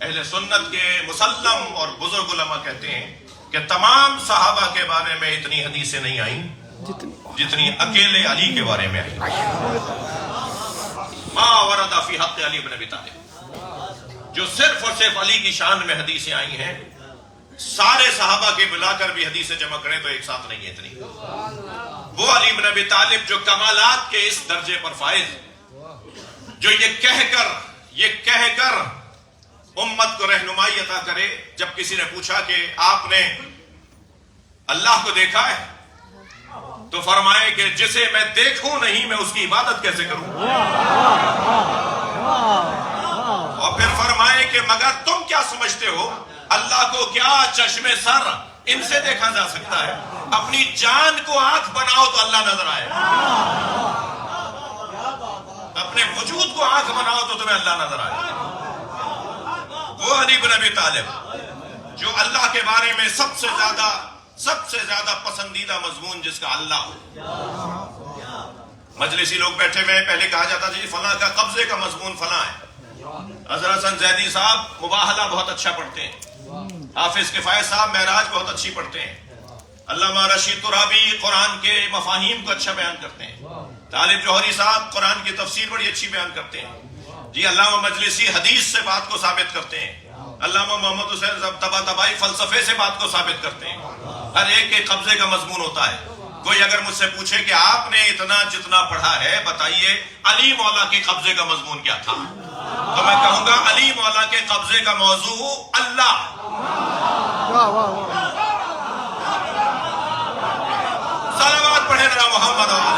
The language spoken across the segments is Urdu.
اہل سنت کے مسلم اور بزرگ علماء کہتے ہیں کہ تمام صحابہ کے بارے میں اتنی حدیثیں نہیں آئیں جتنی اکیلے علی کے بارے میں آئی. ما ورد فی حق علی بن ابی طالب، جو صرف اور صرف علی کی شان میں حدیثیں آئی ہیں، سارے صحابہ کے ملا کر بھی حدیثیں جمع کریں تو ایک ساتھ نہیں ہے اتنی. وہ علی بن ابی طالب جو کمالات کے اس درجے پر فائز، جو یہ کہہ کر امت کو رہنمائی عطا کرے. جب کسی نے پوچھا کہ آپ نے اللہ کو دیکھا ہے تو فرمائے کہ جسے میں دیکھوں نہیں میں اس کی عبادت کیسے کروں. اور پھر فرمائے کہ مگر تم کیا سمجھتے ہو اللہ کو کیا چشم سر ان سے دیکھا جا سکتا ہے؟ اپنی جان کو آنکھ بناؤ تو اللہ نظر آئے. اپنے وجود کو آنکھ بناؤ تو تمہیں اللہ نظر آئے. وہ علی بن ابی طالب جو اللہ کے بارے میں سب سے زیادہ پسندیدہ مضمون جس کا اللہ ہو. مجلسی لوگ بیٹھے ہوئے پہلے کہا جاتا جی فلاں کا قبضے کا مضمون فلاں ہے. حضرت حسن زیدی صاحب مباہلہ بہت اچھا پڑھتے ہیں. حافظ کفایت صاحب معراج بہت اچھی پڑھتے ہیں. علامہ رشید ترابی قرآن کے مفاہیم کو اچھا بیان کرتے ہیں. طالب جوہری صاحب قرآن کی تفسیر بڑی اچھی بیان کرتے ہیں. جی علامہ مجلسی حدیث سے بات کو ثابت کرتے ہیں. علامہ محمد حسین طباطبائی فلسفے سے بات کو ثابت کرتے ہیں. ہر ایک کے قبضے کا مضمون ہوتا ہے. کوئی اگر مجھ سے پوچھے کہ آپ نے اتنا جتنا پڑھا ہے بتائیے علی مولا کے قبضے کا مضمون کیا تھا، تو میں کہوں گا علی مولا کے قبضے کا موضوع اللہ. صلوات پڑھے ذرا محمد والے.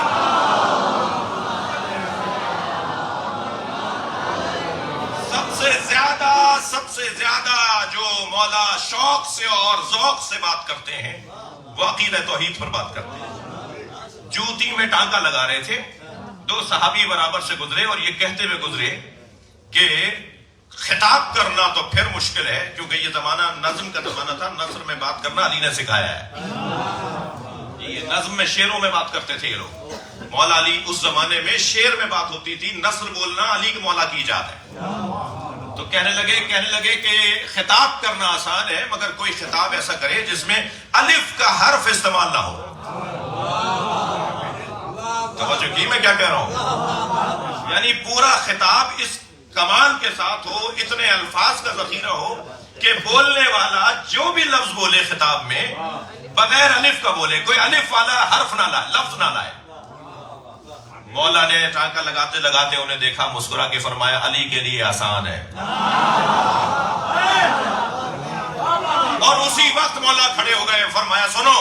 سب سے زیادہ جو مولا شوق سے اور ذوق سے بات کرتے ہیں وہ عقیدہ توحید پر بات کرتے ہیں. جوتی میں ٹانکا لگا رہے تھے، دو صحابی برابر سے گزرے اور یہ کہتے ہوئے گزرے کہ خطاب کرنا تو پھر مشکل ہے کیونکہ یہ زمانہ نظم کا زمانہ تھا. نثر میں بات کرنا علی نے سکھایا ہے. یہ نظم میں شعروں میں بات کرتے تھے یہ لوگ. مولا علی اس زمانے میں شعر میں بات ہوتی تھی، نثر بولنا علی کے مولا کی ایجاد ہے. تو کہنے لگے کہ خطاب کرنا آسان ہے مگر کوئی خطاب ایسا کرے جس میں الف کا حرف استعمال نہ ہو. توجہ کی میں کیا کہہ رہا ہوں؟ یعنی پورا خطاب اس کمال کے ساتھ ہو، اتنے الفاظ کا ذخیرہ ہو کہ بولنے والا جو بھی لفظ بولے خطاب میں بغیر الف کا بولے، کوئی الف والا حرف نہ لائے، لفظ نہ لائے. مولا نے ٹانکا لگاتے لگاتے انہیں دیکھا، مسکرا کے فرمایا علی کے لیے آسان ہے. اور اسی وقت مولا کھڑے ہو گئے، فرمایا سنو،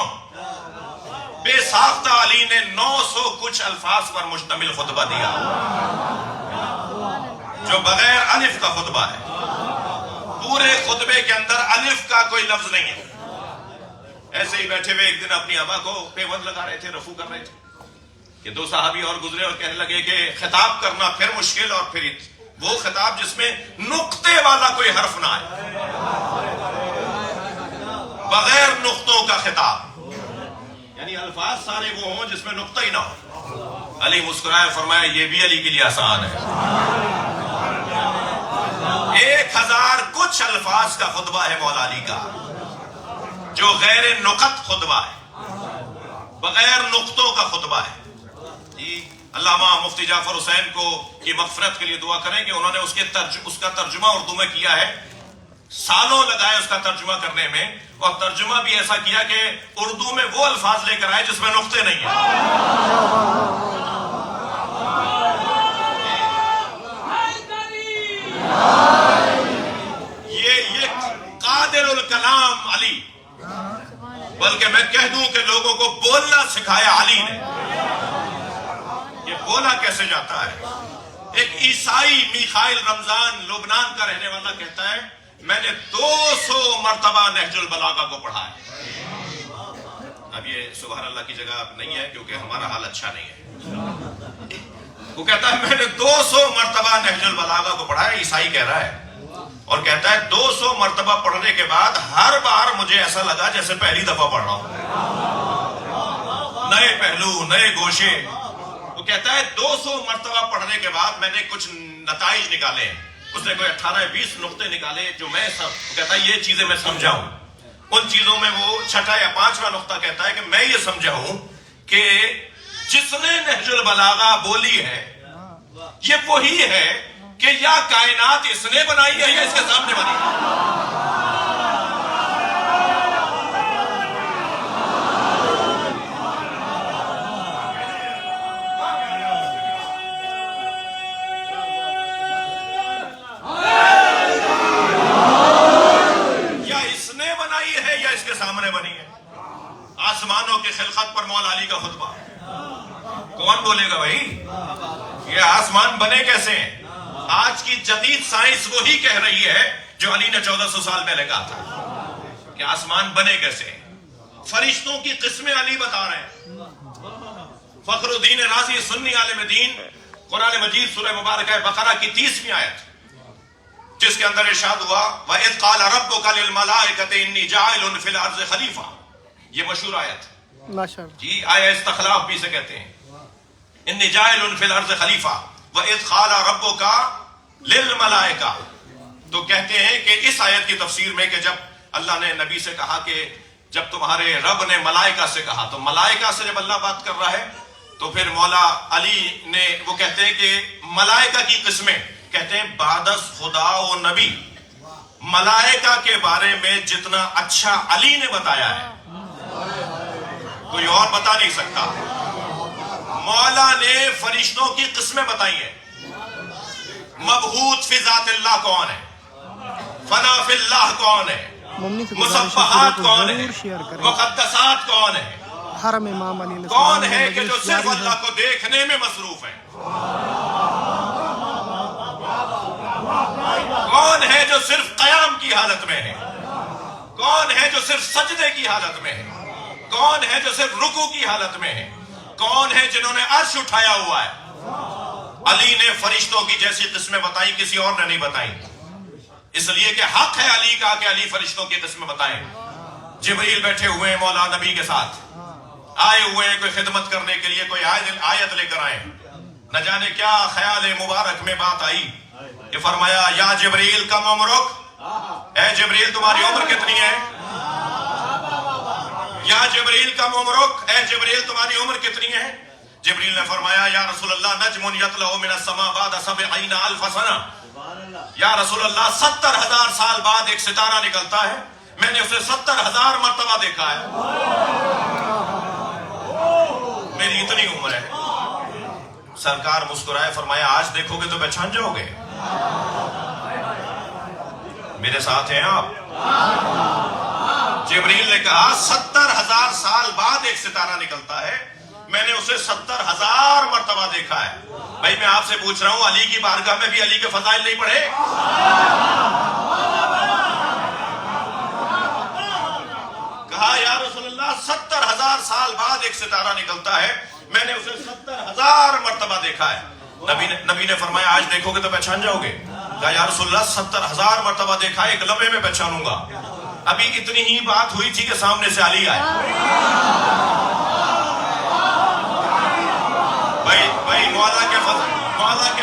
بے ساختہ علی نے 900 کچھ الفاظ پر مشتمل خطبہ دیا جو بغیر الف کا خطبہ ہے. پورے خطبے کے اندر الف کا کوئی لفظ نہیں ہے. ایسے ہی بیٹھے ہوئے ایک دن اپنی آبا کو پیوند لگا رہے تھے، رفو کر رہے تھے کہ دو صحابی اور گزرے اور کہنے لگے کہ خطاب کرنا پھر مشکل اور پھر وہ خطاب جس میں نقطے والا کوئی حرف نہ آئے، بغیر نقطوں کا خطاب، یعنی الفاظ سارے وہ ہوں جس میں نقطہ ہی نہ ہو. علی مسکرائے، فرمایا یہ بھی علی کے لیے آسان ہے. 1000 کچھ الفاظ کا خطبہ ہے مولا علی کا جو غیر نقط خطبہ ہے، بغیر نقطوں کا خطبہ ہے. علامہ مفتی جعفر حسین کو کی مغفرت کے لیے دعا کریں کہ انہوں نے اس کا ترجمہ اردو میں کیا ہے. سالوں لگائے اس کا ترجمہ کرنے میں، اور ترجمہ بھی ایسا کیا کہ اردو میں وہ الفاظ لے کر آئے جس میں نقطے نہیں ہیں. یہ قادر الکلام علی، بلکہ میں کہہ دوں کہ لوگوں کو بولنا سکھایا علی نے. یہ بولا کیسے جاتا ہے؟ ایک عیسائی میخائیل رمضان لبنان کا رہنے والا کہتا ہے میں نے 200 مرتبہ نہج البلاغہ کو پڑھا ہے. اب یہ سبحان اللہ کی جگہ نہیں ہے کیونکہ ہمارا حال اچھا نہیں ہے. وہ کہتا ہے میں نے 200 مرتبہ نہج البلاغہ کو پڑھا ہے. عیسائی کہہ رہا ہے اور کہتا ہے 200 مرتبہ پڑھنے کے بعد ہر بار مجھے ایسا لگا جیسے پہلی دفعہ پڑھ رہا ہوں. نئے پہلو، نئے گوشے. وہ کہتا ہے 200 مرتبہ پڑھنے کے بعد میں نے کچھ نتائج نکالے ہیں. اس نے کوئی 18-20 نقطے نکالے جو میں کہتا ہے یہ چیزیں میں سمجھاؤں. ان چیزوں میں وہ 6 یا 5واں نقطہ کہتا ہے کہ میں یہ سمجھاؤں کہ جس نے نہج البلاغہ بولی ہے یہ وہی ہے کہ یا کائنات اس نے بنائی ہے یا اس کے سامنے بنی ہے. سامنے بنی ہے. آسمانوں کی خلقت پر مولا علی کا خطبہ. کون بولے گا بھائی یہ آسمان بنے کیسے ہیں؟ آج کی جدید سائنس وہی کہہ رہی ہے جو علی نے 1400 سال پہلے کہا تھا کہ آسمان بنے کیسے ہیں. فرشتوں کی قسمیں علی بتا رہے ہیں. فخر الدین رازی سنی عالم دین قرآن مجید سورہ مبارکہ بقرہ کی 30ویں آیت جس کے اندر ارشاد ہوا وَإِذْ قَالَ رَبُّكَ لِلْمَلَائِكَةِ إِنِّي جَاعِلٌ فِي الْأَرْضِ خَلِيفَةً. یہ مشہور آیت ماشاءاللہ جی آیت استخلاف بھی سے کہتے ہیں. إِنِّي جَاعِلٌ فِي الْأَرْضِ خَلِيفَةً وَإِذْ قَالَ رَبُّكَ لِلْمَلَائِكَةِ. تو کہتے ہیں کہ اس آیت کی تفسیر میں کہ جب اللہ نے نبی سے کہا کہ جب تمہارے رب نے ملائکہ سے کہا تو ملائکہ سے جب اللہ بات کر رہا ہے تو پھر مولا علی نے وہ کہتے ہیں کہ ملائکہ کی قسمیں کہتے ہیں بعد از خدا و نبی ملائکہ کے بارے میں جتنا اچھا علی نے بتایا ہے کوئی اور بتا نہیں سکتا. مولا نے فرشتوں کی قسمیں بتائی ہیں. مبہوت فی ذات اللہ کون ہے؟ فنا فی اللہ کون ہے؟ مصبحات کون ہے؟ مقدسات کون ہے؟ حرم امام علی کون ہے کہ جو صرف اللہ کو دیکھنے میں مصروف ہے؟ کون ہے جو صرف قیام کی حالت میں ہے؟ کون ہے جو صرف سجدے کی حالت میں ہے؟ کون ہے جو صرف رکوع کی حالت میں ہے؟ کون ہے جنہوں نے عرش اٹھایا ہوا ہے؟ علی نے فرشتوں کی جیسی قسمیں بتائی کسی اور نے نہیں بتائی. اس لیے کہ حق ہے علی کا کہ علی فرشتوں کی قسمیں بتائیں. جبریل بیٹھے ہوئے ہیں مولا نبی کے ساتھ آئے ہوئے ہیں کوئی خدمت کرنے کے لیے کوئی آیت لے کر آئے. نہ جانے کیا خیال مبارک میں بات آئی کہ فرمایا یا جبریل کم عمرک. اے جبریل تمہاری عمر کتنی ہے؟ یا جبریل کم عمرک. اے جبریل تمہاری عمر کتنی ہے؟ جبریل نے فرمایا یا رسول اللہ نجم یطلع من السماء بعد 70,000 سنہ. یا رسول اللہ 70,000 سال بعد ایک ستارہ نکلتا ہے میں نے اسے 70,000 مرتبہ دیکھا ہے. میری اتنی عمر ہے. سرکار مسکرائے فرمایا آج دیکھو گے تو پہچان جاؤ گے. میرے ساتھ ہیں آپ؟ جبریل نے کہا 70,000 سال بعد ایک ستارہ نکلتا ہے میں نے اسے 70,000 مرتبہ دیکھا ہے. بھائی میں آپ سے پوچھ رہا ہوں علی کی بارگاہ میں بھی علی کے فضائل نہیں پڑھے؟ کہا یا رسول اللہ 70,000 سال بعد ایک ستارہ نکلتا ہے میں نے اسے 70,000 مرتبہ دیکھا ہے. نبی نے فرمایا آج دیکھو گے تو پہچان جاؤ گے. کہا یا رسول اللہ 70,000 مرتبہ دیکھا ہے ایک لمحے میں پہچانوں گا. ابھی اتنی ہی بات ہوئی تھی کہ سامنے سے علی آئے. بھائی مولا کے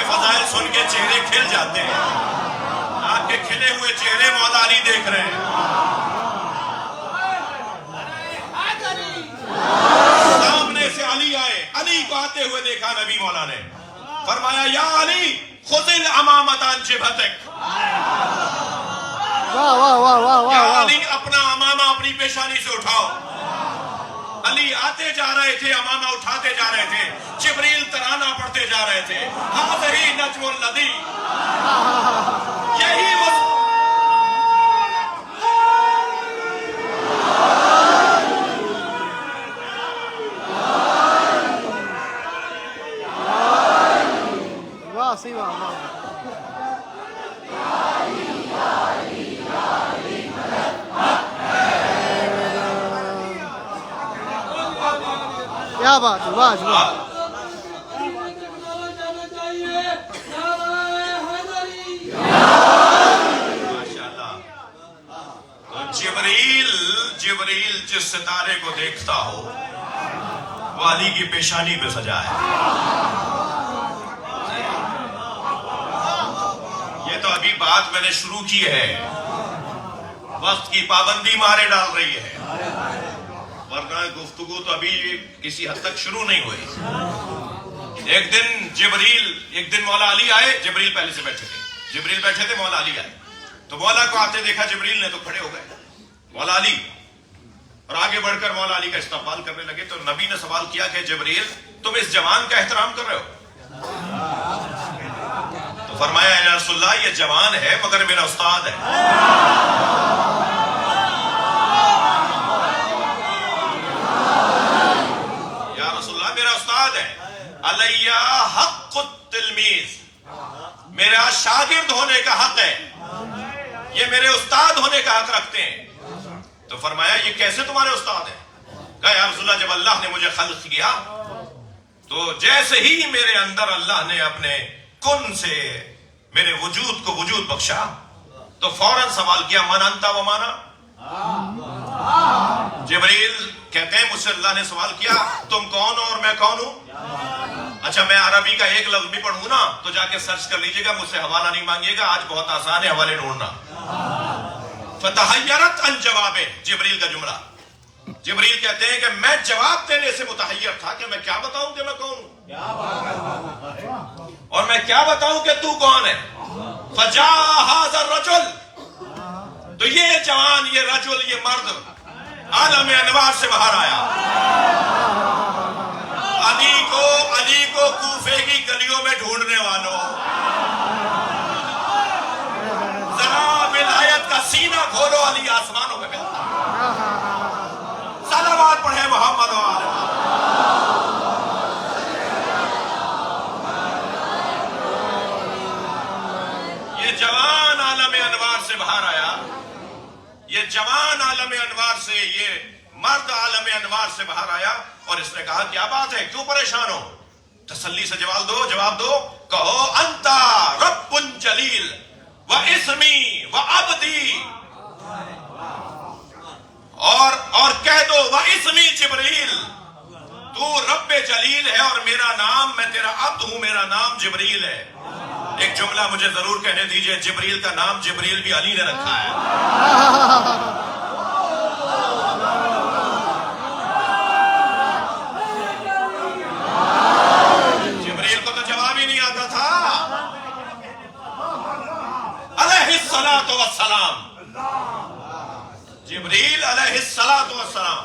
فضائل سن کے چہرے کھل جاتے ہیں. آپ کے کھلے ہوئے چہرے مولا علی دیکھ رہے ہیں. سامنے سے علی آئے. علی کو آتے ہوئے دیکھا نبی مولا نے فرمایا یا علی خذ الامامۃ عن جبہتک. واہ واہ واہ واہ یا واہ. علی اپنا امامہ اپنی پیشانی سے اٹھاؤ. علی آتے جا رہے تھے امامہ اٹھاتے جا رہے تھے. جبریل ترانہ پڑھتے جا رہے تھے هذه نجم الذی. یہی واہ صحیح واہ واہ. کیا بات ہے واہ جی واہ. جبریل جس ستارے کو دیکھتا ہو وہ علی کی پیشانی پہ سجا ہے. یہ تو ابھی بات میں نے شروع کی ہے، وقت کی پابندی مارے ڈال رہی ہے، ورنہ گفتگو تو ابھی کسی حد تک شروع نہیں ہوئی۔ ایک دن مولا علی آئے، جبریل پہلے سے بیٹھے تھے، جبریل بیٹھے تھے، مولا علی آئے تو مولا کو آتے دیکھا جبریل نے تو کھڑے ہو گئے مولا علی، اور آگے بڑھ کر مولا علی کا استقبال کرنے لگے۔ تو نبی نے سوال کیا کہ جبریل تم اس جوان کا احترام کر رہے ہو؟ تو فرمایا یا رسول اللہ یہ جوان ہے مگر میرا استاد ہے۔ یا رسول اللہ میرا استاد ہے، علیہ حق التلمیذ، میرا شاگرد ہونے کا حق ہے، یہ میرے استاد ہونے کا حق رکھتے ہیں۔ تو فرمایا یہ کیسے تمہارے استاد ہیں؟ کہا یا رسول اللہ جب اللہ نے مجھے خلق کیا تو جیسے ہی میرے اندر اللہ نے اپنے کن سے میرے وجود کو وجود بخشا تو فوراً سوال کیا من انت و مانا؟ جبریل کہتے ہیں مجھ سے اللہ نے سوال کیا تم کون ہو اور میں کون ہوں؟ اچھا میں عربی کا ایک لفظ بھی پڑھوں نا تو جا کے سرچ کر لیجئے گا، مجھ سے حوالہ نہیں مانگیے گا، آج بہت آسان ہے حوالے ڈھونڈنا۔ فتحیرت ان جواب، جبریل کا جملہ، جبریل کہتے ہیں کہ میں جواب دینے سے متحیر تھا کہ میں کیا بتاؤں کہ میں کون ہوں اور میں کیا بتاؤں کہ تو کون ہے۔ فجاء ھذا الرجل، تو یہ جوان، یہ رجل، یہ مرد عالم انوار سے باہر آیا۔ علی کو کوفے کی گلیوں میں ڈھونڈنے والوں، ذرا ولایت کا سینہ کھولو، علی آسمانوں پہ ملتا ہے۔ صلوات پڑھے محمد و آلہ۔ یہ جوان عالم انوار سے باہر آیا، یہ جوان عالم انوار سے، یہ مرد عالم انوار سے باہر آیا اور اس نے کہا کیا بات ہے، کیوں پریشان ہو؟ تسلی سے جواب دو، کہو انتا رب جلیل و اسمی و عبدی، اور کہہ دو و اسمی جبریل، تو رب جلیل ہے اور میرا نام، میں تیرا عبد ہوں، میرا نام جبریل ہے۔ ایک جملہ مجھے ضرور کہنے دیجئے، جبریل کا نام جبریل بھی علی نے رکھا ہے۔ جبریل کو تو جواب ہی نہیں آتا تھا۔ علیہ الصلاۃ والسلام، جبریل علیہ الصلاۃ والسلام،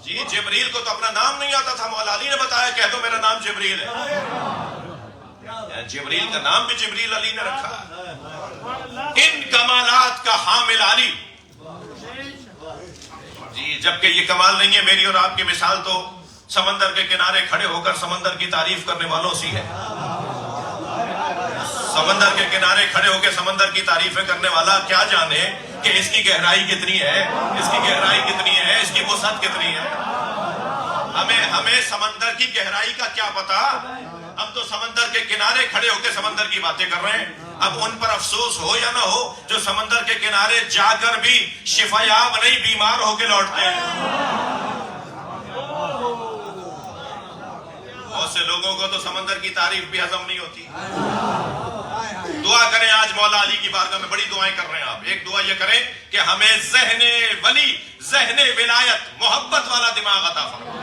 جی جبریل کو تو اپنا نام نہیں آتا تھا، مولا علی نے بتایا کہہ دو میرا نام جبریل ہے۔ جبریل کا نام بھی جبریل علی نے رکھا ہے۔ ان کمالات کا حامل علی، جی جبکہ یہ کمال نہیں ہے، میری اور آپ کی مثال تو سمندر کے کنارے کھڑے ہو کر سمندر کی تعریف کرنے والوں سی ہے۔ سمندر کے کنارے کھڑے ہو کے سمندر کی تعریفیں کرنے والا کیا جانے کہ اس کی گہرائی کتنی ہے، اس کی گہرائی کتنی ہے، اس کی وسعت کتنی ہے۔ ہمیں سمندر کی گہرائی کا کیا پتا، ہم تو سمندر کے کنارے کھڑے ہو کے سمندر کی باتیں کر رہے ہیں۔ اب ان پر افسوس ہو یا نہ ہو جو سمندر کے کنارے جا کر بھی شفا یاب نہیں، بیمار ہو کے لوٹتے ہیں۔ بہت سے لوگوں کو تو سمندر کی تعریف بھی ہضم نہیں ہوتی۔ دعا کریں، آج مولا علی کی بارگاہ میں بڑی دعائیں کر رہے ہیں آپ۔ ایک دعا یہ کریں کہ ہمیں ذہن ولی، ذہن ولایت، محبت والا دماغ عطا فرمائے۔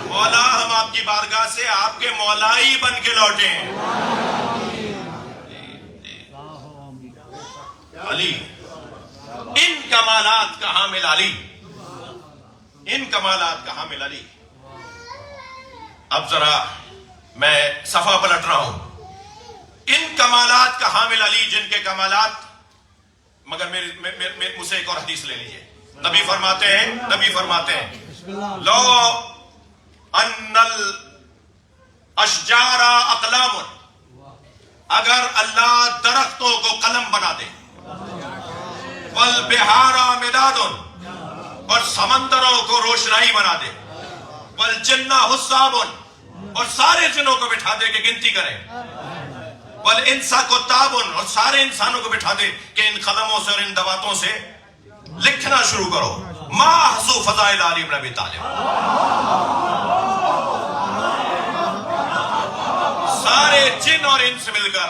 مولا ہم آپ کی بارگاہ سے آپ کے مولائی بن کے لوٹیں۔ علی، ان کمالات کا حامل علی، ان کمالات کا حامل علی۔ اب ذرا میں صفحہ پلٹ رہا ہوں۔ ان کمالات کا حامل علی، جن کے کمالات، مگر مجھ سے ایک اور حدیث لے لیجئے۔ نبی فرماتے ہیں لو ان الاشجار اقلام، اگر اللہ درختوں کو قلم بنا دے، والبحار مداد، اور سمندروں کو روشنائی بنا دے، والجن حساب، اور سارے جنوں کو بٹھا دے کہ گنتی کریں، والانس کتاب، اور سارے انسانوں کو بٹھا دے کہ ان قلموں سے اور ان دواتوں سے لکھنا شروع کرو، ما احصو فضائل علی بن ابی طالب، سارے جن اور انس مل کر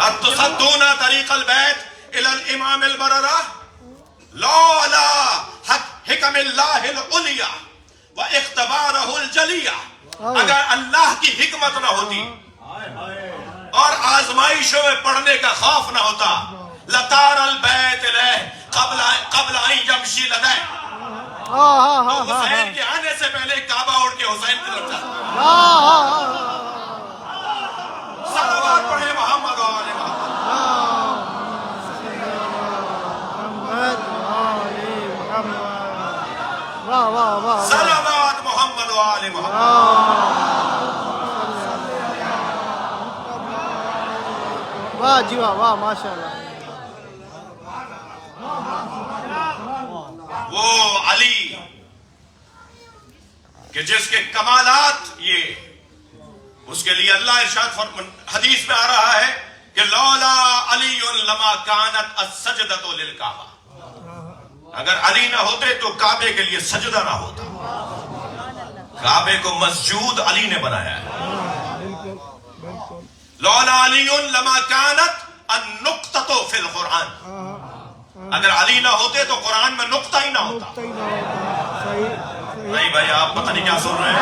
اتصدون طریق البیت الی الامام البررہ لولا حکم اللہ العلیہ و اختبارہ الجلیہ. اگر اللہ کی حکمت نہ ہوتی اور آزمائشوں میں پڑھنے کا خوف نہ ہوتا لطار البیت الیہ قبل ان یمشی لدیہ. تو حسین کے آنے سے پہلے کعبہ اڑ کے حسین کی طرف جاتا. صلوات پڑھے محمد و آل محمد. صلوات محمد و آل محمد. واہ جی واہ واہ ماشاء اللہ. وہ علی کہ جس کے کمالات یہ، اس کے لیے اللہ ارشاد حدیث میں آ رہا ہے کہ لولا علی لما کانت السجدۃ للکعبہ. اگر علی نہ ہوتے تو کعبے کے لیے سجدہ نہ ہوتا. کعبے کو مسجود علی نے بنایا ہے. لولا علی لما کانت النقطۃ فی القرآن. اگر علی نہ ہوتے تو قرآن میں نقطہ ہی نہ ہوتا. نہیں بھائی آپ پتہ نہیں کیا سن رہے ہیں.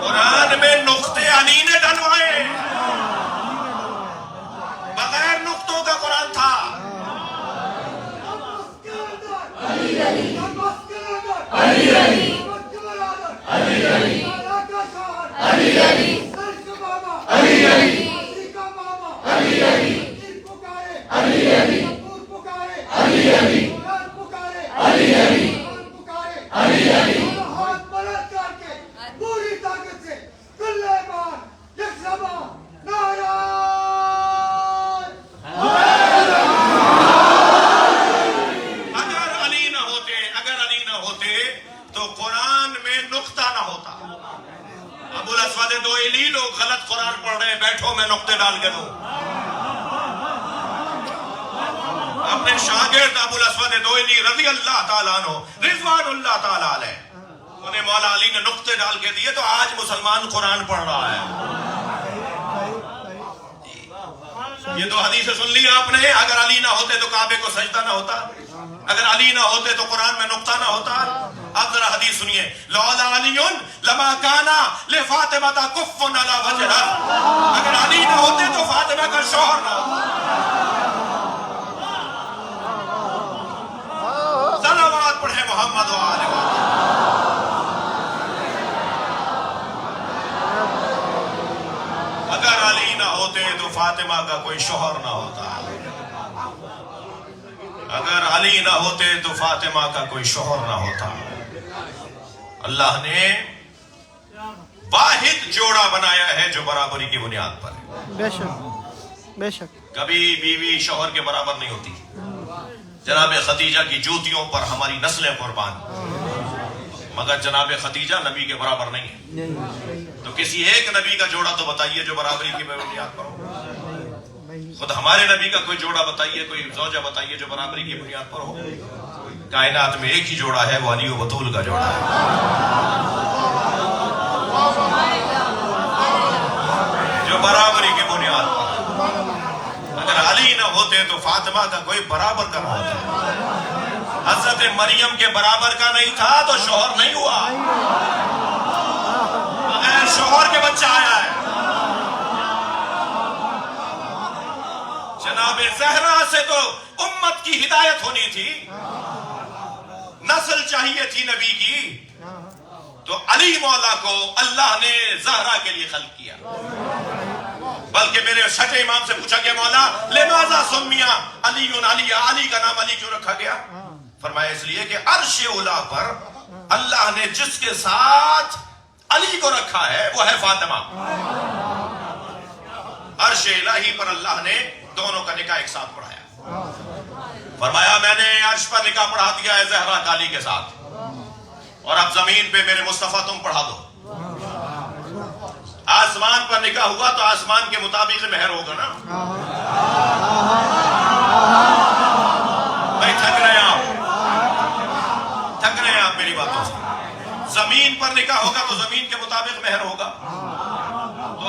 قرآن میں نقطے علی نے ڈلوائے، بغیر نقطوں کا قرآن تھا. اپنے شاگرد ابو الاسود دوئلی رضی اللہ تعالیٰ عنہ رضوان اللہ تعالیٰ علیہ، انہیں مولا علی نے نقطے ڈال کے دیے تو آج مسلمان قرآن پڑھ رہا ہے. یہ تو حدیث سن لی آپ نے. اگر علی نہ ہوتے تو کعبے کو سجدہ نہ ہوتا، اگر علی نہ ہوتے تو قرآن میں نقطہ نہ ہوتا. اب ذرا حدیث سنیے. لولا علی لما کانا لفاطمہ کف علی وجہہا. اگر علی نہ ہوتے تو فاطمہ کا شوہر نہ ہوتا. صلوات پڑھے محمد و آل محمد. اگر علی نہ ہوتے تو فاطمہ کا کوئی شوہر نہ ہوتا. اگر علی نہ ہوتے تو فاطمہ کا کوئی شوہر نہ ہوتا. اللہ نے واحد جوڑا بنایا ہے جو برابری کی بنیاد پر ہے. بے شک بے شک. کبھی بیوی شوہر کے برابر نہیں ہوتی. جناب خدیجہ کی جوتیوں پر ہماری نسلیں قربان، مگر جناب خدیجہ نبی کے برابر نہیں ہے. تو کسی ایک نبی کا جوڑا تو بتائیے جو برابری کی بنیاد پر ہو. خود ہمارے نبی کا کوئی جوڑا بتائیے، کوئی زوجہ بتائیے جو برابری کی بنیاد پر ہو. کائنات میں ایک ہی جوڑا ہے، وہ علی و بطول کا جوڑا ہے جو برابری کی بنیاد پر. اگر علی نہ ہوتے تو فاطمہ کا کوئی برابر کا نہ ہوتا. حضرت مریم کے برابر کا نہیں تھا تو شوہر نہیں ہوا. بغیر شوہر کے بچہ آیا ہے. جناب زہرا سے تو امت کی ہدایت ہونی تھی، نسل چاہیے تھی نبی کی. تو علی مولا کو اللہ نے زہرا کے لیے خلق کیا. بلکہ میرے چھٹے امام سے پوچھا کہ مولا لماذا سمیا علی علی، علی کا نام علی کیوں رکھا گیا؟ فرمایا اس لیے کہ عرش اولا پر اللہ نے جس کے ساتھ علی کو رکھا ہے وہ ہے فاطمہ. عرش الہی پر اللہ نے دونوں کا نکاح ایک ساتھ پڑھایا. فرمایا میں نے عرش پر نکاح پڑھا دیا ہے زہرا کالی کے ساتھ، اور اب زمین پہ میرے مصطفیٰ تم پڑھا دو. آسمان پر نکاح ہوا تو آسمان کے مطابق مہر ہوگا نا. بھائی تھک رہے ہیں آپ میری باتوں سے. زمین پر نکاح ہوگا تو زمین کے مطابق مہر ہوگا. تو